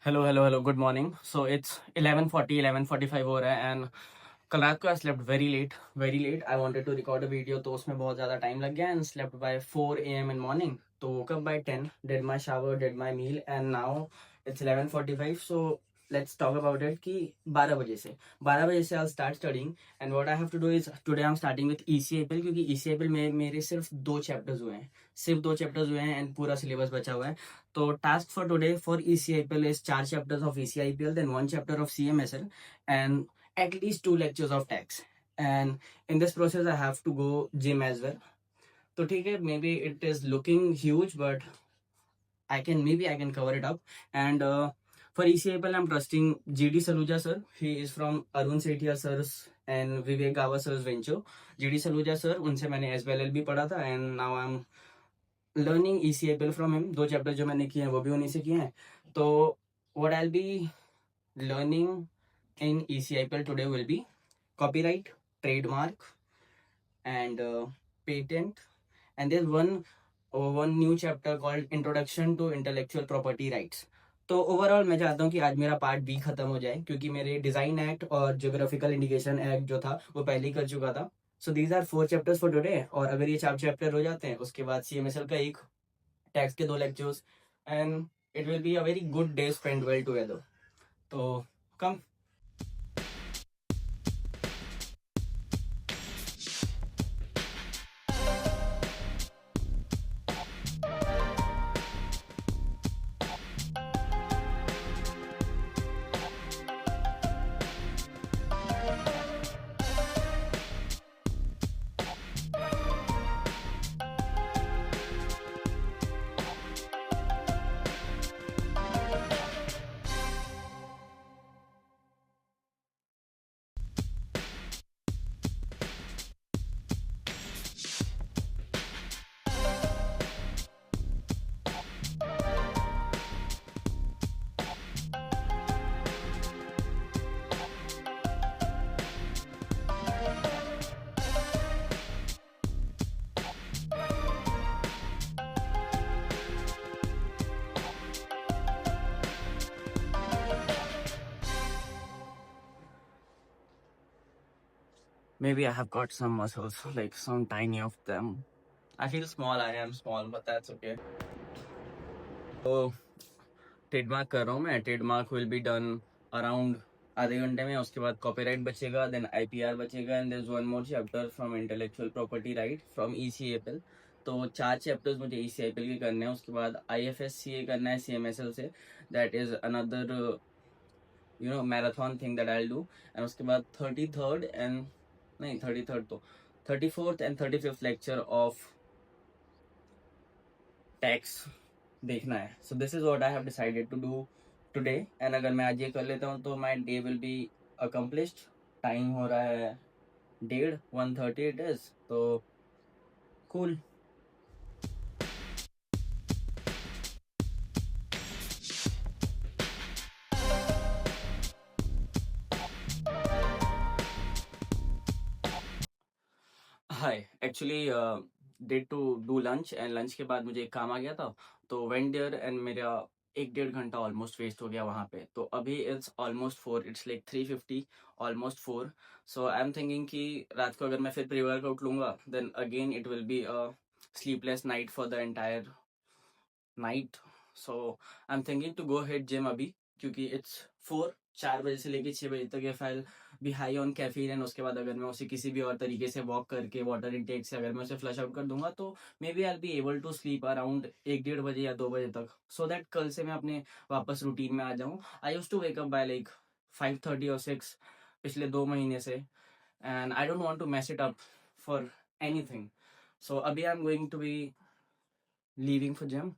Hello good morning. So it's 11:40 11:45 हो रहा है एंड कल रात को I slept very late. I wanted to record a video तो उसमें बहुत ज़्यादा टाइम लग गया and slept by 4 AM in morning. तो woke up by 10, did my shower, did my meal and now it's 11:45. So let's talk about it कि 12 बजे से I'll start studying and what I have to do is today I'm starting with ECIPL क्योंकि ECIPL में मेरे सिर्फ 2 chapters हुए हैं, and पूरा सिलेबस बचा हुआ है। तो task for today for ECIPL is 4 chapters of ECIPL, then 1 chapter of CMSL, and at least 2 lectures of tax. And in this process, I have to go gym as well. So ठीक है, maybe it is looking huge, but I can cover it up. And for ECIPL, I'm trusting GD Saluja sir. He is from Arun Sethia sir's and Vivek Gava sir's venture. GD Saluja sir, उनसे मैंने SBLL भी पढ़ा था and now I'm learning ECIPL from him. 2 chapter जो मैंने किए हैं वो भी उन्हीं से किए हैं। तो what I be learning in ECIPL today will be copyright, trademark, and patent, and there's one new chapter called Introduction to Intellectual Property Rights. तो ओवरऑल मैं चाहता हूँ कि आज मेरा पार्ट बी खत्म हो जाए क्योंकि मेरे डिजाइन एक्ट और जियोग्राफिकल इंडिकेशन एक्ट जो था वो पहले ही कर चुका था। So these are 4 chapters for today, और अगर ये 4 चैप्टर हो जाते हैं उसके बाद CMSL का एक, टैक्स के 2 lectures, and it will be a very good day spend well together. तो कम। Maybe I have got some muscles, like some tiny of them. I feel small, I am small, but that's okay. तो trademark कर रहा हूँ मैं। Trademark will be done around आधे घंटे में। उसके बाद कॉपीराइट बचेगा, देन IPR बचेगा, and there is one more chapter from intellectual property right from ECIPL। तो 4 चैप्टर्स मुझे ECIPL के करने हैं। उसके बाद IFSCA करना है CMSL से, that is another marathon thing that I will do. And उसके बाद 33rd एंड नहीं 33rd तो 34th and 35th lecture of tax देखना है। So this is what I have decided to do today, and अगर मैं आज ये कर लेता हूँ तो my day will be accomplished. Time हो रहा है 1:30 इट इज, तो cool. Hi, actually did to do lunch, and lunch के बाद मुझे एक काम आ गया था तो वेंट देयर, एंड मेरा 1-1.5 घंटा ऑलमोस्ट वेस्ट हो गया वहाँ पे। तो अभी it's almost 4, it's like 3:50, almost 4। So I am thinking कि रात को अगर मैं फिर प्री वर्कआउट लूंगा then again it will be a sleepless night for the entire night. So I am thinking to go head gym अभी, क्योंकि it's 4 बजे से लेके 6 बजे तक ये file be high on caffeine, and उसके बाद अगर मैं उसे किसी भी और तरीके से वॉक करके वाटर इनटेक से अगर मैं उसे फ्लश आउट कर दूंगा तो maybe I be able to sleep around 1-1:30 बजे या 2 बजे तक, सो दैट कल से मैं अपने वापस रूटीन में आ जाऊँ। I use to wake up by like 5:30 और 6 पिछले 2 महीने से, and I don't want to mess it up for anything. So अभी I am going to be leaving for gym,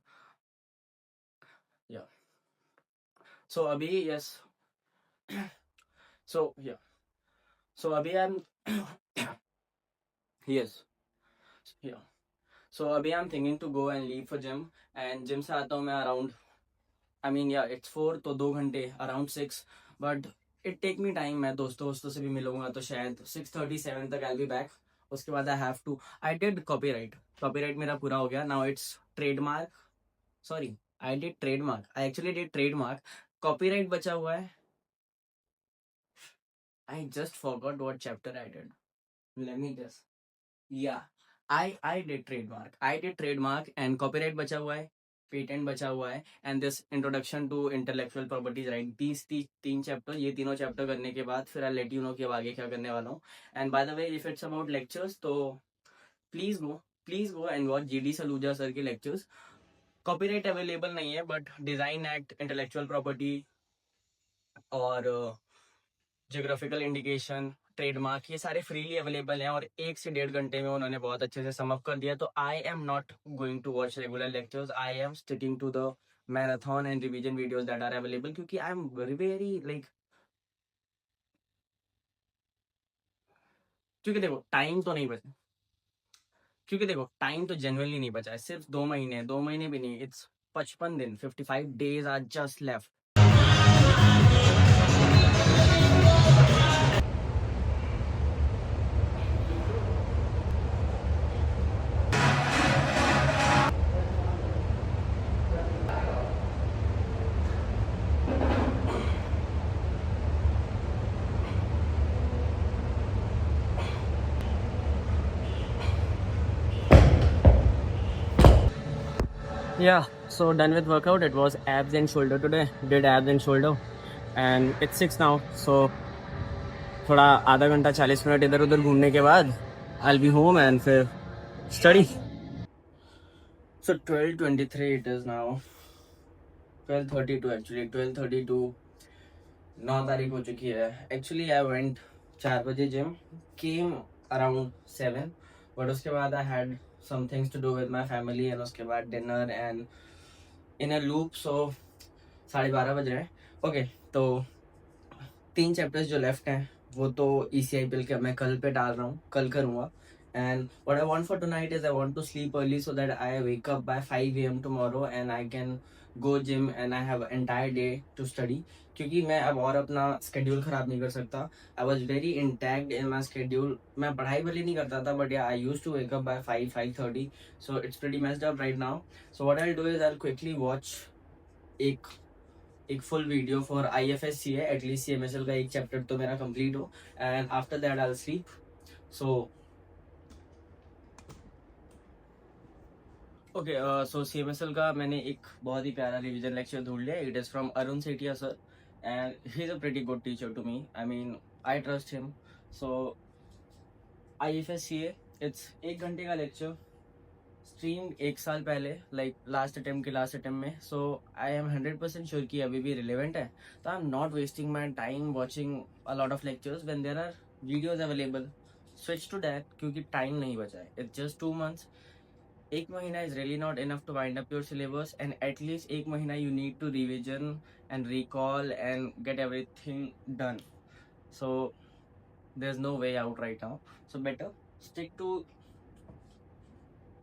yeah. So अभी यस, सो या, सो अभी I M yes, yeah. So अभी I am thinking to go and leave for gym, and gym से आता हूँ मैं around, I mean yeah it's 4 तो 2 घंटे around 6, but it take me time. मैं दोस्तों से भी मिलूंगा तो शायद 6:37 तक आई बी बैक। उसके बाद आई डिड कॉपीराइट मेरा पूरा हो गया। Now it's trademark, sorry, I actually did trademark, copyright बचा हुआ है. I just forgot what chapter I did. Let me just. Yeah, I did trademark. I did trademark and copyright बचा हुआ है, पेटेंट बचा हुआ है, and this introduction to intellectual properties right. तीन चैप्टर, ये तीनों चैप्टर करने के बाद फिर I'll let you know कि अब आगे क्या करने वाला हूँ. And by the way, if it's about lectures, तो please go and watch GD Saluja sir के lectures. कॉपीराइट अवेलेबल नहीं है, but design act, intellectual property और जियोग्राफिकल इंडिकेशन, ट्रेडमार्क, ये सारे फ्रीली अवेलेबल हैं और 1 से 1.5 घंटे में उन्होंने बहुत अच्छे से सम अप कर दिया. तो I am not going to watch regular lectures, I am sticking to the marathon and revision videos that are available, क्योंकि आई एम वेरी लाइक, क्योंकि देखो टाइम तो नहीं बचा, क्योंकि देखो टाइम तो जेन्युइनली नहीं बचा है. सिर्फ 2 महीने भी नहीं, इट्स 55 दिन, 55 days are just left. Yeah, so done with workout. It was abs and shoulder today. Did abs and shoulder, and it's 6 now. So थोड़ा आधा घंटा 40 मिनट इधर उधर घूमने के बाद I'll be home and फिर study. So 12:23 it is now. 12:32 actually. 12:32. 9 तारीख हो चुकी है. Actually I went 4 बजे gym. Came around 7. But उसके बाद I had some things to do with my family and उसके बाद dinner and in a loop. So 12:30 बज रहे हैं. ओके, तो 3 चैप्टर्स जो लेफ्ट हैं वो तो ECIPL के मैं कल पे डाल रहा हूँ, कल करूँगा. And what I want for tonight is I want to sleep early so that I wake up by 5 AM tomorrow and I can go gym and I have entire day to study. क्योंकि मैं अब और अपना schedule खराब नहीं कर सकता. I was very intact in my schedule. मैं पढ़ाई भले नहीं करता था, but yeah, I used to wake up by 5:30. So it's pretty messed up right now. So what I'll do is I'll quickly watch एक full video for IFSCA, at least CMSL का एक chapter तो मेरा कंप्लीट हो, and after that I will sleep. So okay, so CMSL का मैंने एक बहुत ही प्यारा रिवीजन लेक्चर ढूंढ लिया. It is from Arun Sethia sir and he is a pretty good teacher to me. I mean I trust him. So IFSCA, it's 1 घंटे का lecture, stream 1 साल पहले, लाइक लास्ट अटेम्प्ट में. सो आई एम 100% श्योर कि अभी भी रिलेवेंट है. तो I am not wasting my time watching a lot of lectures when there are videos available. Switch to that, क्योंकि टाइम नहीं बचा है. It's just 2 months. 1 महीना is really not enough to wind up your syllabus, and at least 1 महीना you need to revision and recall and get everything done. So there is no way out right now. So better stick to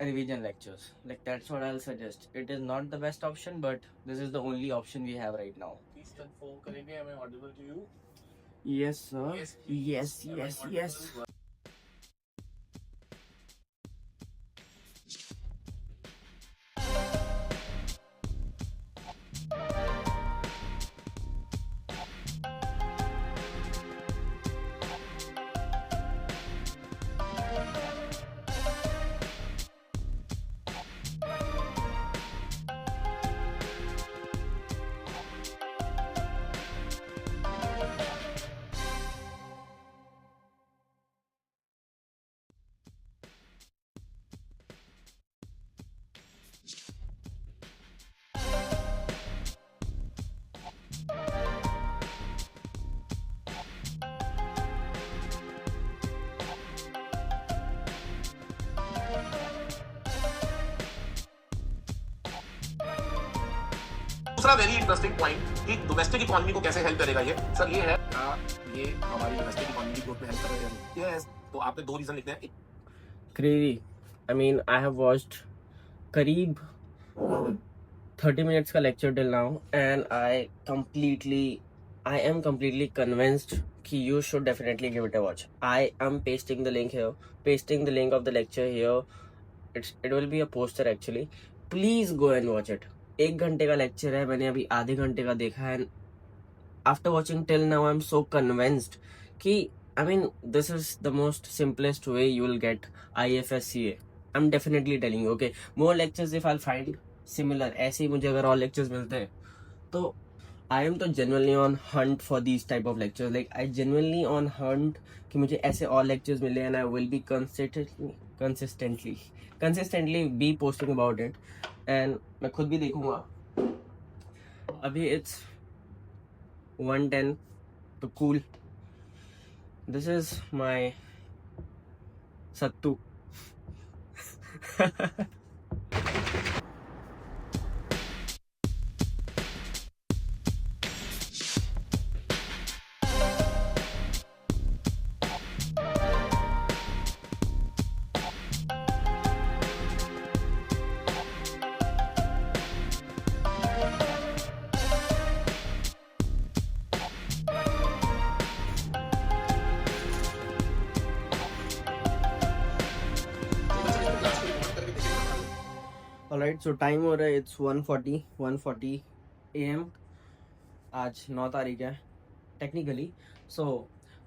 revision lectures. Like that's what I'll suggest. It is not the best option, but this is the only option we have right now. Please confirm करेंगे, am I audible to you? Yes sir. Yes. दूसरा very interesting point कि domestic economy को कैसे help करेगा ये sir, ये है ये हमारी डोमेस्टिक इकोनॉमी की ग्रोथ में हेल्प करेगा. यस, तो आपने 2 रीजन लिखते हैं. Crazy. I mean, I have watched करीब 30 minutes का lecture till now, and I am completely convinced कि you should definitely give it a watch. I am pasting the link of the lecture here. It will be a poster actually. Please go and watch it. 1 घंटे का lecture है, मैंने अभी आधे घंटे का देखा है. after watching till now, I'm so convinced कि I mean this is the most simplest way you will get IFSCA. I'm definitely telling you. Okay, more lectures if I'll find similar. ऐसे ही मुझे अगर और lectures मिलते हैं तो I am तो genuinely on hunt for these type of lectures. Like I genuinely on hunt कि मुझे ऐसे और lectures मिले and I will be consistently be posting about it. And मैं खुद भी देखूंगा. अभी it's 1:10 तो cool. This is my Sattu. Alright, so time हो रहा है it's 1:40 AM. आज 9 तारीख है टेक्निकली. सो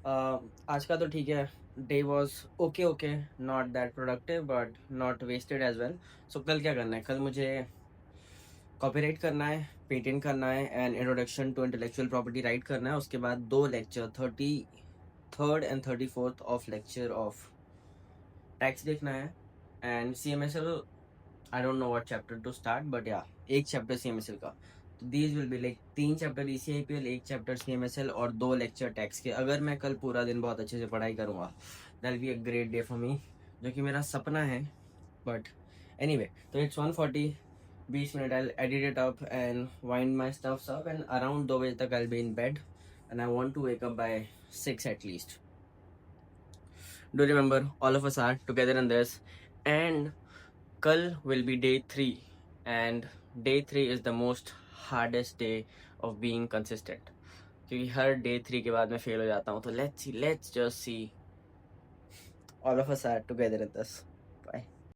आज का तो ठीक है. Day was okay, not that productive but not wasted as well. So कल क्या करना है? कल मुझे कॉपीराइट करना है, पेटेंट करना है and introduction to intellectual property right करना है. उसके बाद 2 lecture 33rd and 34th of lecture of tax देखना है and CMSL. I don't know what chapter to start, but yeah, एक चैप्टर CMSL का. तो these will be like 3 chapter ECIPL, 1 chapter CMSL और 2 लेक्चर टैक्स के. अगर मैं कल पूरा दिन बहुत अच्छे से पढ़ाई करूँगा that will be a great day for me, जो कि मेरा सपना है. But anyway, तो it's 1:40, 20 minute I'll edit it up and wind my stuffs up and around 2 बजे तक I'll be in bed and I want to wake up by 6 at least. Do remember, all of us are together in this and कल will be day 3 and day 3 is the most hardest day of being consistent क्योंकि हर day 3 के बाद मैं fail हो जाता हूँ. तो let's just see, all of us are together in this.